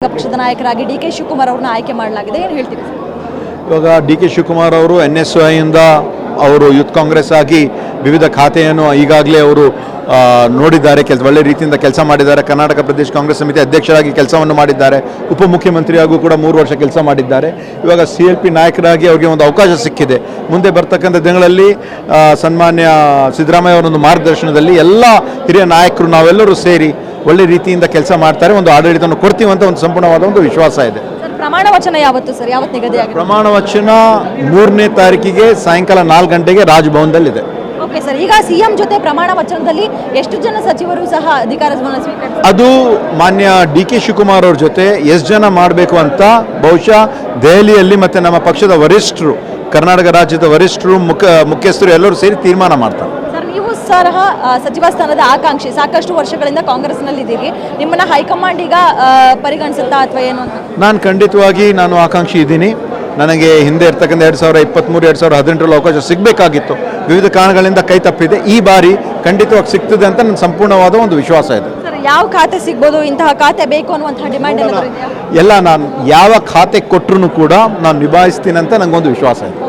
ಪಕ್ಷದ ನಾಯಕರಾಗಿ D K Shivakumar ಅವರನ್ನ ಆಯ್ಕೆ ಮಾಡಲಾಗಿದೆ. ಏನು ಹೇಳ್ತೀರಿ? ಇವಾಗ ಡಿ ಕೆ ಶಿವಕುಮಾರ್ ಅವರು NSYಯಿಂದ ಅವರು ಯೂತ್ ಕಾಂಗ್ರೆಸ್ ಆಗಿ ವಿವಿಧ ಖಾತೆಯನ್ನು ಈಗಾಗಲೇ ಅವರು ನೋಡಿದ್ದಾರೆ, ಒಳ್ಳೆ ರೀತಿಯಿಂದ ಕೆಲಸ ಮಾಡಿದ್ದಾರೆ. ಕರ್ನಾಟಕ ಪ್ರದೇಶ ಕಾಂಗ್ರೆಸ್ ಸಮಿತಿ ಅಧ್ಯಕ್ಷರಾಗಿ ಕೆಲಸವನ್ನು ಮಾಡಿದ್ದಾರೆ. ಉಪಮುಖ್ಯಮಂತ್ರಿಯಾಗೂ ಕೂಡ 3 ವರ್ಷ ಕೆಲಸ ಮಾಡಿದ್ದಾರೆ. ಇವಾಗ CLP ನಾಯಕರಾಗಿ ಅವರಿಗೆ ಒಂದು ಅವಕಾಶ ಸಿಕ್ಕಿದೆ. ಮುಂದೆ ಬರ್ತಕ್ಕಂಥ ದಿನಗಳಲ್ಲಿ ಸನ್ಮಾನ್ಯ ಸಿದ್ದರಾಮಯ್ಯ ಅವರೊಂದು ಮಾರ್ಗದರ್ಶನದಲ್ಲಿ ಎಲ್ಲ ಹಿರಿಯ ನಾಯಕರು ನಾವೆಲ್ಲರೂ ಸೇರಿ ಒಳ್ಳೆ ರೀತಿಯಿಂದ ಕೆಲಸ ಮಾಡ್ತಾರೆ, ಒಂದು ಆಡಳಿತವನ್ನು ಕೊಡ್ತೀವಿ ಅಂತ ಒಂದು ಸಂಪೂರ್ಣವಾದ ಒಂದು ವಿಶ್ವಾಸ ಇದೆ. ಪ್ರಮಾಣ ವಚನ ಯಾವತ್ತು ಸರ್, ಯಾವತ್ತು ನಿಗದಿ ಆಗಿದೆ? ಪ್ರಮಾಣ ವಚನ 3ನೇ ತಾರೀಕಿಗೆ ಸಾಯಂಕಾಲ 4 ಗಂಟೆಗೆ ರಾಜಭವನದಲ್ಲಿದೆ. ಓಕೆ ಸರ್, ಈಗ CM ಜೊತೆ ಪ್ರಮಾಣ ವಚನದಲ್ಲಿ ಎಷ್ಟು ಜನ ಸಚಿವರು ಸಹ ಅಧಿಕಾರವನ್ನು ಸ್ವೀಕರಿಸಿದ್ದಾರೆ? ಅದು ಮಾನ್ಯ ಡಿ ಕೆ ಶಿವಕುಮಾರ್ ಅವ್ರ ಜೊತೆ ಎಷ್ಟು ಜನ ಮಾಡಬೇಕು ಅಂತ ಬಹುಶಃ ದೆಹಲಿಯಲ್ಲಿ ಮತ್ತೆ ನಮ್ಮ ಪಕ್ಷದ ವರಿಷ್ಠರು, ಕರ್ನಾಟಕ ರಾಜ್ಯದ ವರಿಷ್ಠರು, ಮುಖ್ಯಸ್ಥರು ಎಲ್ಲರೂ ಸೇರಿ ತೀರ್ಮಾನ ಮಾಡ್ತಾರೆ. ಸರ್, ನೀವು ಸಹ ಸಚಿವ ಸ್ಥಾನದ ಆಕಾಂಕ್ಷಿ, ಸಾಕಷ್ಟು ವರ್ಷಗಳಿಂದ ಕಾಂಗ್ರೆಸ್ನಲ್ಲಿ ಇದ್ದೀರಿ. ನಿಮ್ಮನ್ನ ಹೈಕಮಾಂಡ್ ಈಗ ಪರಿಗಣಿಸುತ್ತಾ ಅಥವಾ ಏನು ಅಂತ? ನಾನು ಖಂಡಿತವಾಗಿ ಆಕಾಂಕ್ಷಿ ಇದ್ದೀನಿ. ನನಗೆ ಹಿಂದೆ ಇರ್ತಕ್ಕಂಥ 2023, 2018ರಲ್ಲಿ ಅವಕಾಶ ಸಿಗಬೇಕಾಗಿತ್ತು. ವಿವಿಧ ಕಾರಣಗಳಿಂದ ಕೈ ತಪ್ಪಿದೆ. ಈ ಬಾರಿ ಖಂಡಿತವಾಗಿ ಸಿಗ್ತದೆ ಅಂತ ನನ್ನ ಸಂಪೂರ್ಣವಾದ ಒಂದು ವಿಶ್ವಾಸ ಇದೆ. ಸರ್, ಯಾವ ಖಾತೆ ಸಿಗ್ಬೋದು, ಇಂತಹ ಖಾತೆ ಬೇಕು ಅನ್ನುವಂತಹ ಡಿಮ್ಯಾಂಡ್ ಎಲ್ಲ ನಾನು ಯಾವ ಖಾತೆ ಕೊಟ್ಟರು ಕೂಡ ನಾನು ನಿಭಾಯಿಸ್ತೀನಿ ಅಂತ ನನಗೊಂದು ವಿಶ್ವಾಸ ಇದೆ.